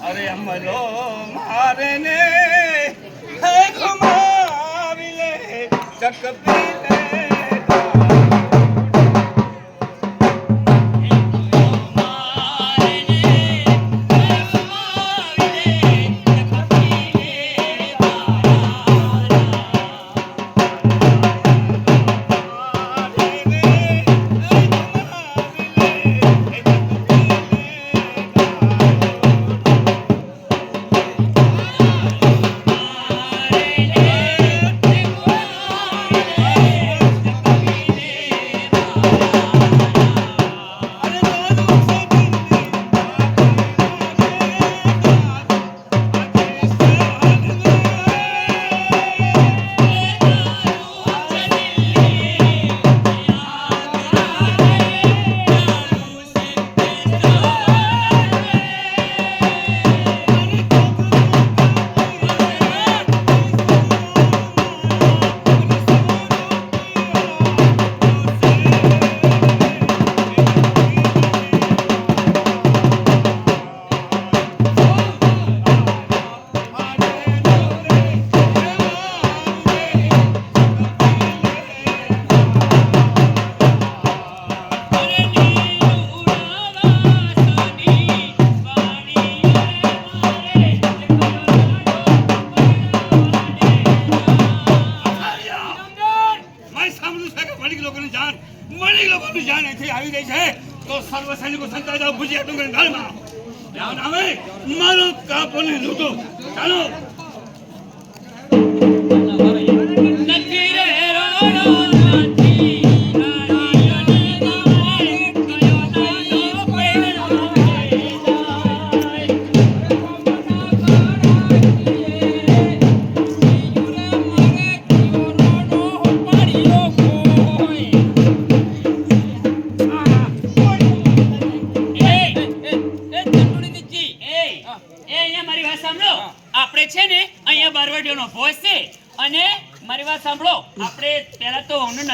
અરે અમલો મારે ને ઘુમાવી લે ચકપી લે મારો કાપોને લૂટો ચાલો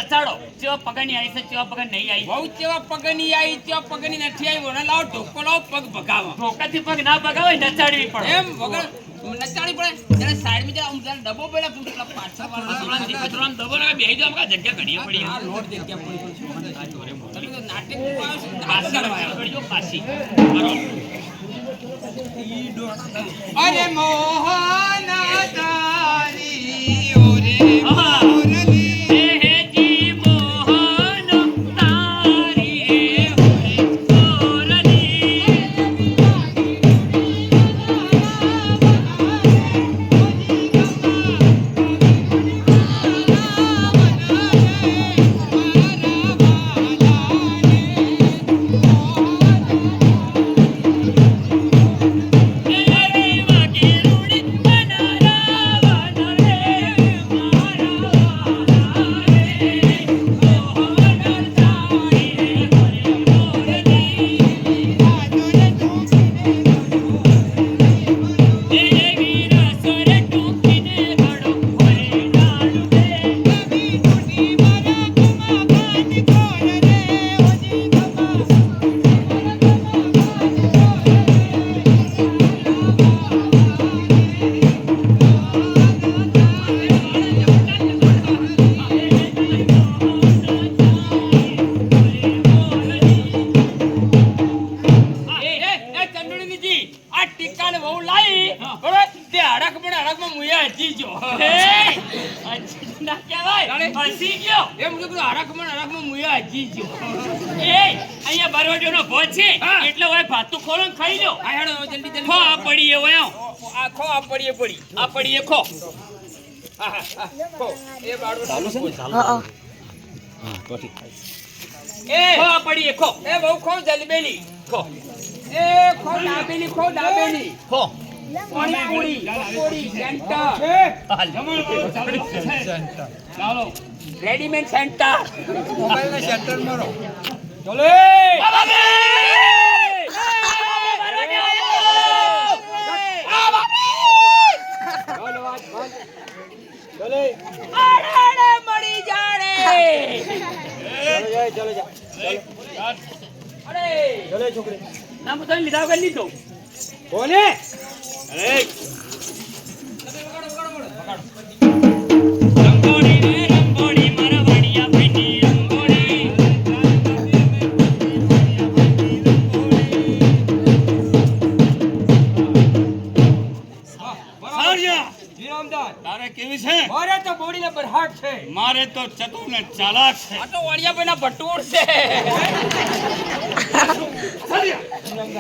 નચાડો જેવા પગની આવી છે જેવા પગ નહીં આવી બહુ જેવા પગની આવી જેવા પગની નથી આવી મને લાવો ઢોકો લાવો પગ ભગાવો ઢોકાથી પગ ના ભગાવે નચાડવી પડે એમ વગર નચાડી પડે ત્યારે સાઈડ માં જરા ડબ્બો પેલા પેલા પાછા વાળા દીકરાનો ડબ્બો લાગે બેહી જાવ કા જગ્યા ઘડીએ પડી આ લોટ જગ્યા પડી તમે તો નાટક પાછળ વાળો પડ્યો પાછી મારો અરે મોહના તારી ઓરે रेडीमेड सेंटर मोबाइल में सेंटर मारो चलो ના તો લીધા વગર લીધો કોને અરે રંગોળી રે રંગોળી મારા વાણિયા ભાઈની રંગોળી તારે કેવી છે મારે તો બોડીને બરહાટ છે મારે તો ચતુર ને ચાલાક છે આ તો વાણિયા ભાઈના ભટુર છે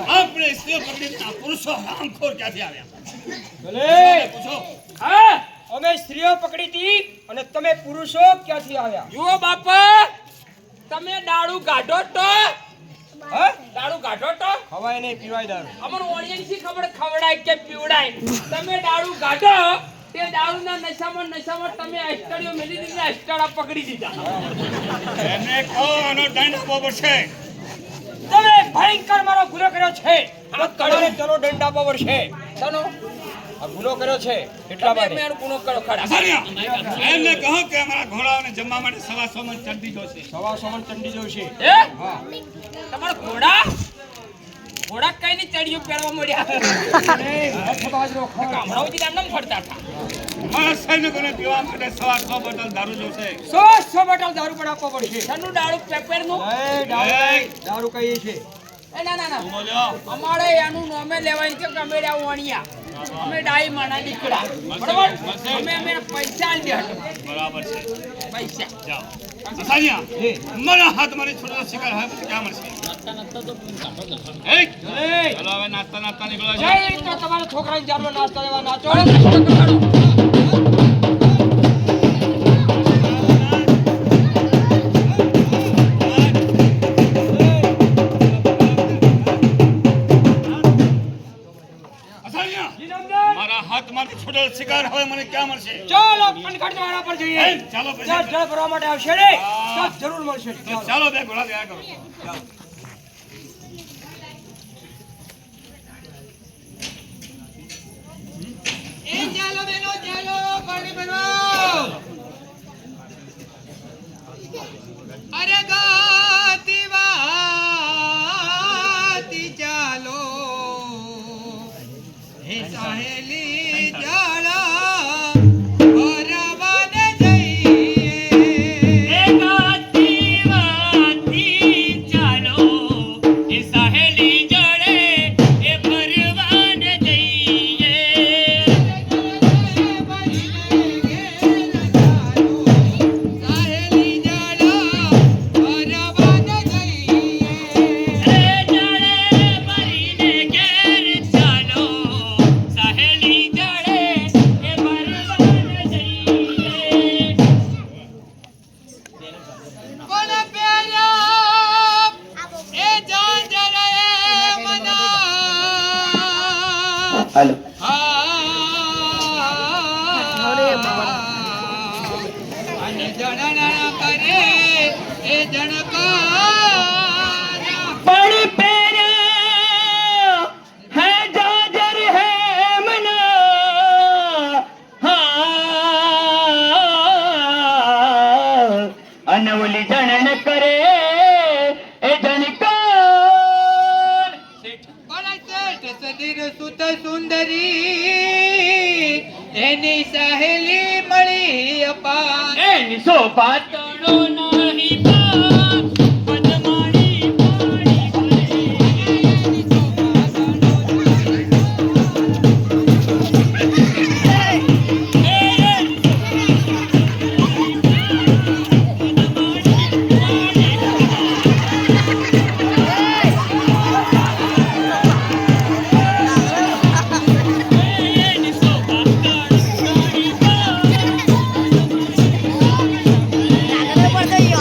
આપણે સ્ત્રીઓ પંડિતના પુરુષો રામખોર ક્યાંથી આવ્યા ભલે પૂછો હા અમે સ્ત્રીઓ પકડી હતી અને તમે પુરુષો ક્યાંથી આવ્યા જુઓ બાપા તમે દારૂ ગાઢો તો હા દારૂ ગાઢો તો ખવાય નહીં પીવાય દારૂ અમર ઓડિયન્સની ખબર ખવડાય કે પીવડાય તમે દારૂ ગાઢો તે દારૂના નશામાં તમે અષ્ટડીઓ મેલી દીધી અષ્ટડા પકડી દીધા એને કહો આનો દંડ આપવો પડશે તમે ભયંકર મારો ગુનો કર્યો છે આ કડોને તનો દંડ આપવો પડશે તનો આ ગુનો કર્યો છે એટલા માટે મેં ગુનો કરો ખડા એમને કહો કે અમારા ઘોડાઓને જમવા માટે 125 મણ ચંડી જોશે 125 મણ ચંડી જોશે હે હા તમારા ઘોડા કઈ ની ચડીઓ પહેરવા મળ્યા બાજરો હમણાં નામ ફરતા હતા મારા સૈનિકોને પીવા માટે 100 બોટલ દારૂ જોશે 100 બોટલ દારૂ પણ આપવો પડશે સનું દારૂ પેપર નું દારૂ કહીએ છે એ ના અમારે એનું નામે લેવાય છે કે અમે વાણિયા અમે ડાઈ માના દીકરા બરાબર અમે પૈસા આલી દેજો બરાબર છે પૈસા જાઓ અસાનિયા મારા હાથ મારી છોડો શિકાર હોય તો ક્યાં મળશે નાસ્તા તો એ ચલો હવે નાસ્તા નીકળો જય તો તમારા છોકરાને જારનો નાસ્તા લેવા નાચો મારા હાથમાંથી છોડેલ શિકાર હવે મને ક્યાં મળશે ચાલો પનખડ દ્વારા પર જઈએ ચાલો જળ ભરવા માટે આવશે ને તો જરૂર મળશે ચાલો બે ઘોડા તૈયાર કરો એ ચાલો બેનો ચાલો પાણી બનો અરે ગાતી વાતી ચાલો હે સાહેલી જાળા ભરવાને જઈએ એ ગાતી વાતી ચાલો એ સાહેલી જડે એ ભરવાને જઈએ સાહેલી જાળા ભરવાને જઈએ એ જડે ભરીને ઘેર ચાલો સાહેલી જડે એ ભરવાને જઈએ કોણ પેલા એ જાંજરે મના હાલો અને જણના કરે એ જણકા પણ પેરા હે જાજર હે મના હા અનવલી જણન કરે એ જણકાર સદીર સુત સુંદરી એની સહેલી મળી અપાર એની શોભા તણો નહીં પાર પદમાણી પાણી આગળ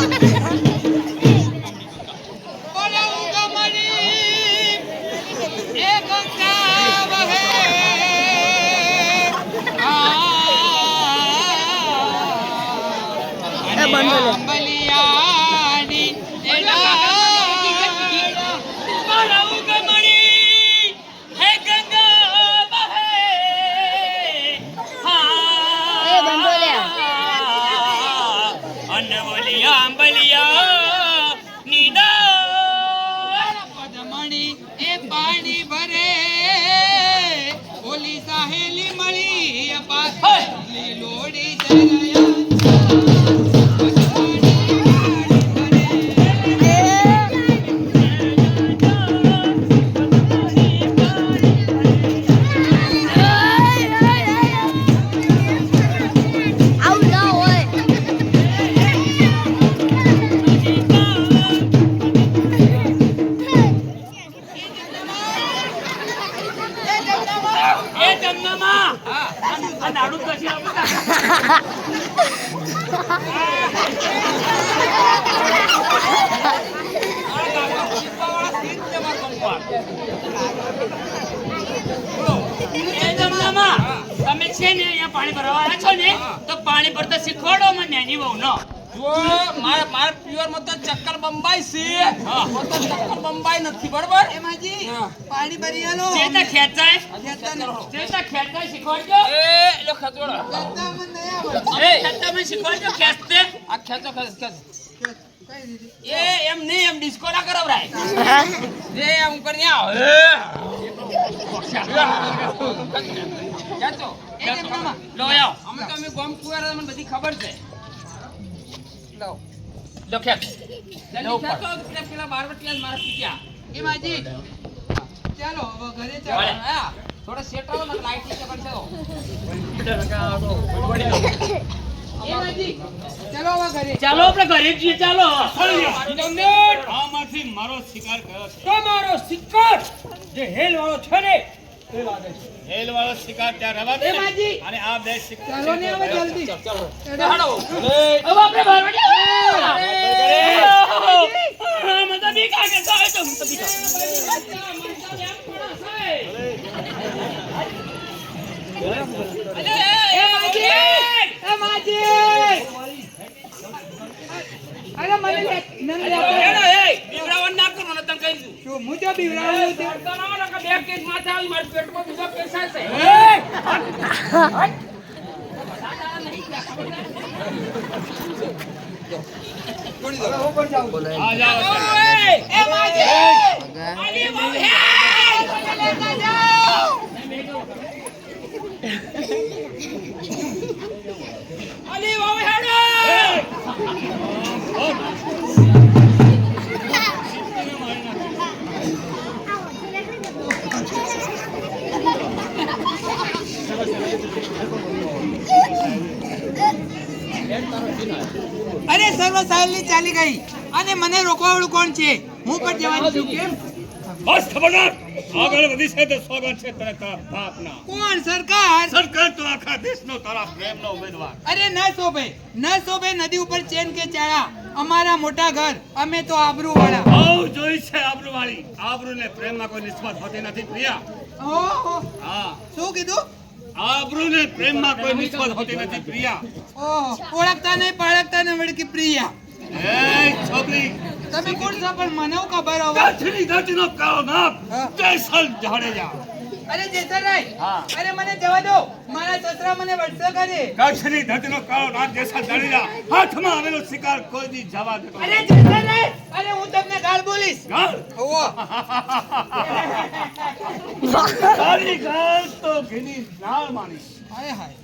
જમનામાં હા આ નાડું કશી આપતા એ જમનામાં તમે છે ને અહીંયા પાણી ભરવા આવ્યા છો ને તો પાણી ભરતા શીખવાડો મને નાની વહુ નો જો મારા પ્યોર માં તો ચક્કર બંબાઈ છે હા. તો ચક્કર બંબાઈ નથી બરોબર એમાજી હા. પાણી ભરી આલો ચેતા ખેંચાય ખેંચતા નહીં. ચેતા ખેંચાય શીખવાડજો એ લો ખતોડા ખેંચતા મને નહીં આવડતું. ખેંચતા મને શીખવાડજો ખેંચતે આ ખેંચો ખેંચ ખેંચ કઈ રીતે? એ એમ નહીં એમ ડિસ્કો ના કરાવરાય જે આમ કરી આવ ખેંચો એ જમનામાં. લો આવ અમે તો અમે ગોમ કુવાર મને બધી ખબર છે લાવો. લો ખેંચ જલ્દી ખેંચો પેલા બારવટિયા મારા પીટ્યા એમાજી ચાલો હવે ઘરે ચાલે. ચાલો. હા થોડા સેટ આવો ને લાઈટ ની ચકર છે એમાજી ચાલો હવે ઘરે. ચાલો આપણે ઘરે જઈએ ચાલો આમાંથી મારો શિકાર કયો છે તમારો શિકાર જે હેલ વાળો છે ને હેલ વાળો શિકાર ત્યાં રહેવા દે ને. એમાજી અને આ બે શિકાર ચાલો ને હવે જલ્દી. ચાલો હેડો. હવે આપણે બહાર મજા બી કાકે સાવે તો હું તો બી એમાજી અરે મને નંદ એનો એ બીવરાવન ના કરો ને તને કહી દઉં શું હું તો બીવડાવું છું. તનાવનો કે બે કેસ માથે આવી મારા પેટમાં બીજો કેસ આવશે આ જાઓ આલી બહુ હે આલી બહુ હેડો અરે સર્વ સાહેલની ચાલી ગઈ અને મને રોકવાવાળું કોણ છે? હું પણ જવાની છું. કેમ? બસ ખબરદાર આગળ વધી છે તો સોગન છે તને તારા બાપના કોણ? સરકાર? સરકાર તો આખા દેશનો તારા પ્રેમનો ઉમેદવાર અરે ન શોભે નદી ઉપર ચેન કે ચાળા. અમારા મોટા ઘર, અમે તો આબરૂ વાળા. આવ જોઈ છે આબરૂ વાળી આબરૂને પ્રેમમાં કોઈ નિસ્બત હોતી નથી પ્રિયા ઓહો, હા શું કીધું? આબરૂને પ્રેમમાં કોઈ નિસ્બત હોતી નથી પ્રિયા ઓહો, ઓળખતા નહીં પાળખતા ને વળકી પ્રિયા. એ છોકરી તમે કોણ છો પણ મને હું ખબર હવે? કાઠીની ધરતીનો કાળો નાગ હા. જયસલ જાડેજા અરે જેસરભાઈ, હા. અરે મને જવા દો. મારા સસરા મને વળસે કરે. કાઠીની ધરતીનો કાળો નાગ જયસલ જાડેજા હાથમાં આવેલો શિકાર કોઈ દી જવા દેતો અરે જેસરભાઈ, અરે હું તમને ગાળ બોલીશ. ગાળ ઓહો, તારી ગાળ તો ઘીની નાળ માનીશ હાય હાય.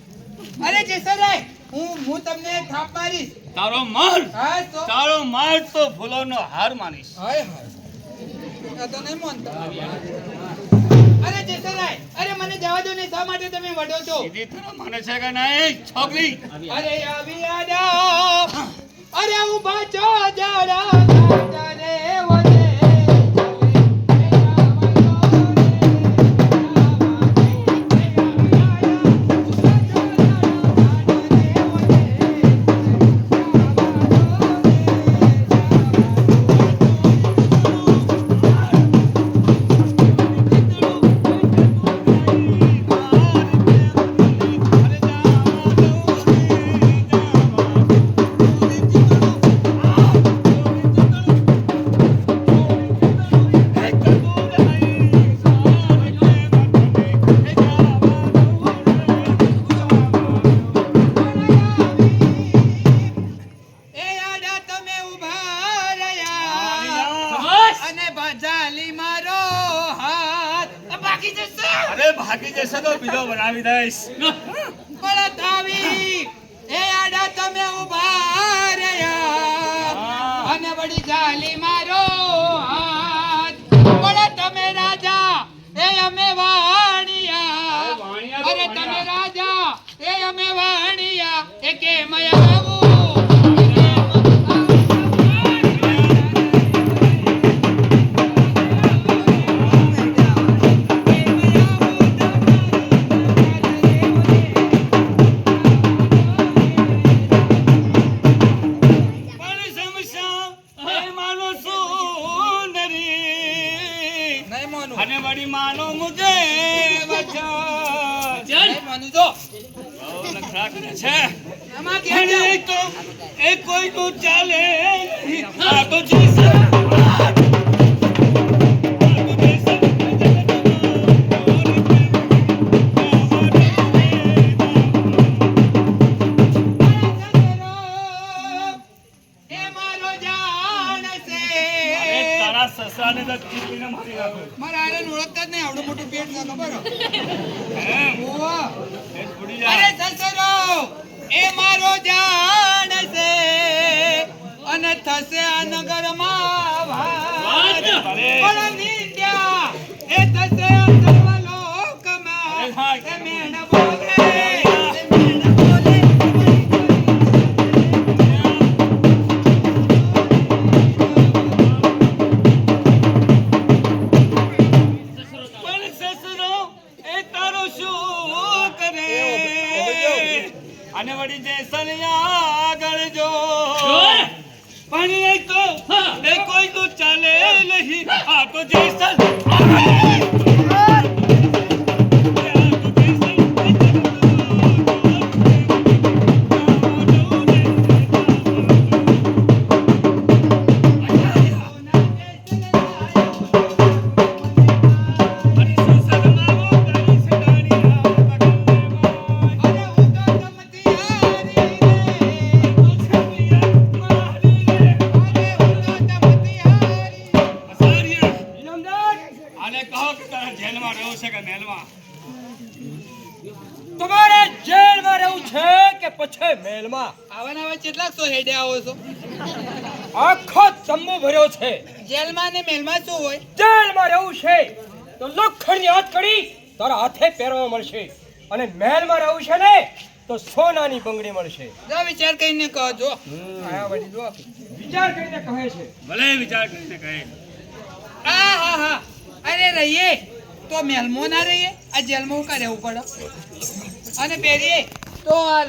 અરે જેસરભાઈ, હું તમને એક થાપ મારીશ. તારો માર હા તો તારો માર તો ફૂલોનો હાર માનીશ હાય હાય. આ તો નહીં માનતા. અરે જેસરભાઈ, અરે મને જવા દો ને. શા માટે તમે વઢો છો? સીધી તરફ માને છે કે નહીં છોકરી અરે આવી આડા, અરે ઉભા છો જરા ગાતા રે વને. એ આડા તમે ઉભા રહ્યા અને ભજાલી મારો હાથ બાકી જશે. અરે ભાગી જશે તો બીજો બનાવી દઈશ પડત આવી. એ આડા તમે ઉભા રહ્યા અને વળી જાલી મારો હાથ. પડત તમે રાજા, એ અમે વાણિયા. અરે તમે રાજા, એ અમે વાણિયા. એ કેમ આવું? જવાનું જો લખડા કરે છે એમાં ક્યાં પણ જાવ? એ તો એ કોઈનું ચાલે નહીં. આ તો જેસલ એ મારો જાણ છે. તારા સસરાને તો ચીપીને મારી નાખ્યો. મારા આને ઓળખતા જ નહીં, આવડું મોટું પેટ છે, ખબર હો? એમ? ઓવા. એ છોડી અરે જા. સસરો એ મારો જાણ છે અને થશે આ નગરમાં વાત. પણ નિંદ્યા એ થશે આ સર્વલોકમાં. એ મેણ બોલે, એ મેણ બોલે. પણ સસરો એ તારો શું કરે? અને વળી જેસલ આગળ જો. પણ એ તો એ કોઈનું ચાલે નહીં. આ તો જેસલ અરે હું તો તમતી હારી રે. અરે હું તો તમતી હારી. આને કહો કે તારા જેલમાં રહેવું છે કે મહેલમાં? તમારે જેલમાં રહેવું છે કે પછી મહેલમાં? આવા કેટલાક સો હેડે આવો છો? આખો તંબુ ભર્યો છે. જેલમાં ને મેલમાં શું હોય? જેલમાં રહેવું છે તો લોખંડની હથકડી તારા હાથે પહેરવા મળશે, અને મહેલમાં રહેવું છે ને તો સોનાની બંગડી મળશે. જો વિચાર કરીને કહો જો. આયા વળી જો. વિચાર કરીને કહે છે. ભલે વિચાર કરીને કહે. હા. અરે રહીએ તો મહેલમાં ના રહીએ, આ જેલમાં હું રહેવું પડે, અને પહેરીએ તો આ